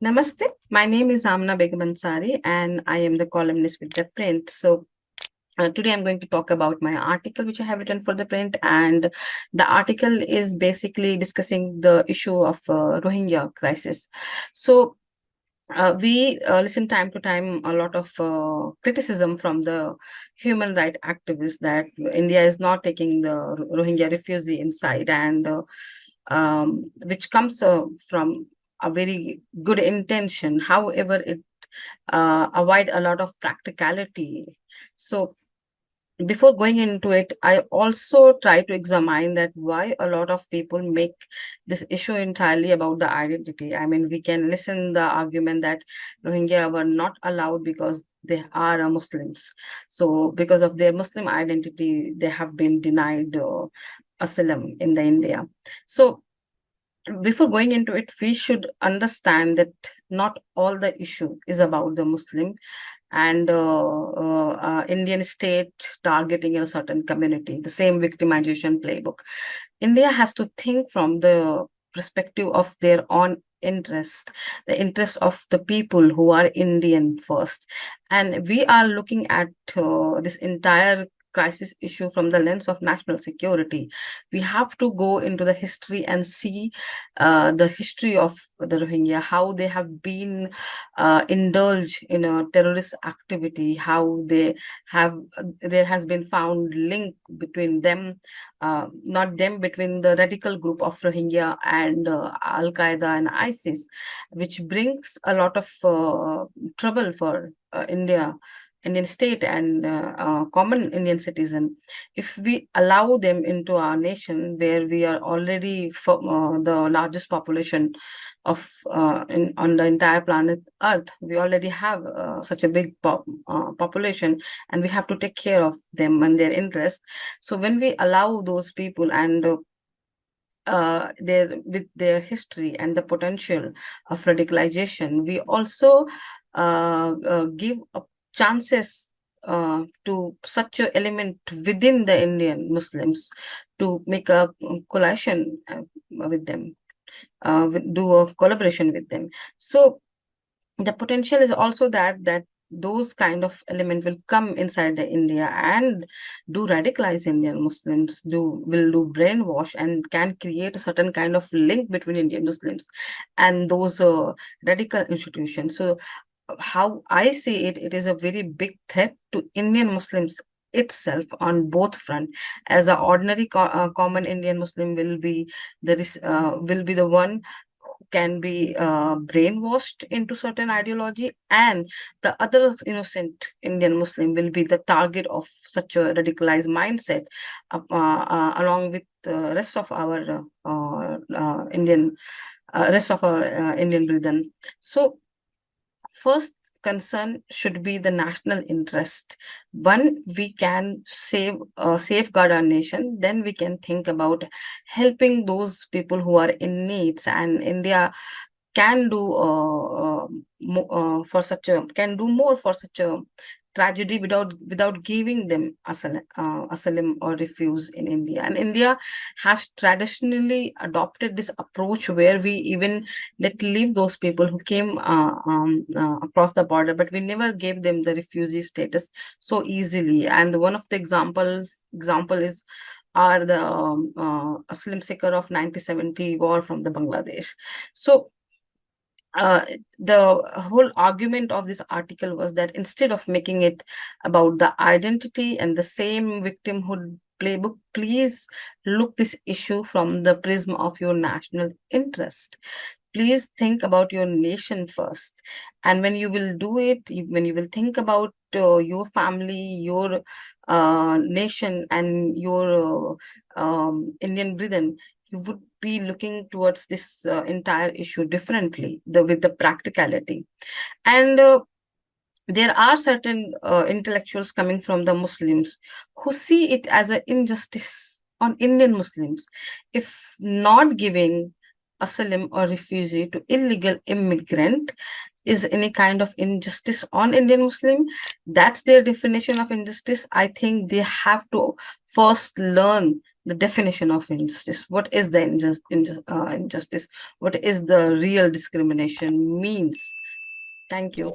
Namaste. My name is Amana Begam Ansari, and I am the columnist with ThePrint. So today I'm going to talk about my article which I have written for ThePrint, and the article is basically discussing the issue of Rohingya crisis. So we listen time to time a lot of criticism from the human rights activists that India is not taking the Rohingya refugee inside, and which comes from a very good intention. However, it avoid a lot of practicality. So before going into it, I also try to examine that why a lot of people make this issue entirely about the identity. I mean, we can listen the argument that Rohingya were not allowed because they are Muslims. So because of their Muslim identity, they have been denied asylum in the India. So before going into it, we should understand that not all the issue is about the Muslim and Indian state targeting a certain community, the same victimization playbook. India has to think from the perspective of their own interest, the interest of the people who are Indian first. And we are looking at this entire crisis issue from the lens of national security. We have to go into the history and see the history of the Rohingya, how they have been indulged in a terrorist activity, how they have there has been found link between them, not them, between the radical group of Rohingya and Al Qaeda and ISIS, which brings a lot of trouble for Indian state and common Indian citizen. If we allow them into our nation, where we are already the largest population of on the entire planet Earth, we already have such a big population, and we have to take care of them and their interests. So when we allow those people and their with their history and the potential of radicalization, we also give chances to such a element within the Indian Muslims to make a coalition with them, do a collaboration with them. So the potential is also that those kind of element will come inside the India and do radicalize Indian Muslims, will do brainwash and can create a certain kind of link between Indian Muslims and those radical institutions. So how I see it, it is a very big threat to Indian Muslims itself on both front. As a ordinary common Indian Muslim will be the one can be brainwashed into certain ideology, and the other innocent Indian Muslim will be the target of such a radicalized mindset, along with the rest of our Indian brethren. So first concern should be the national interest. One, we can safeguard our nation, then we can think about helping those people who are in needs, and India can do for such a can do more for such a tragedy without giving them asylum or refuge in India. And India has traditionally adopted this approach where we even let leave those people who came across the border, but we never gave them the refugee status so easily. And one of the example is are the asylum seeker of 1970 war from the Bangladesh. So uh, the whole argument of this article was that instead of making it about the identity and the same victimhood playbook, please look this issue from the prism of your national interest. Please think about your nation first, and when you will do it, when you will think about your family, your nation, and your Indian brethren, you would be looking towards this entire issue differently, with the practicality. And there are certain intellectuals coming from the Muslims who see it as an injustice on Indian Muslims if not giving asylum or refugee to illegal immigrant is any kind of injustice on Indian Muslim. That's their definition of injustice. I think they have to first learn the definition of injustice. What is the injustice? What is the real discrimination means? Thank you.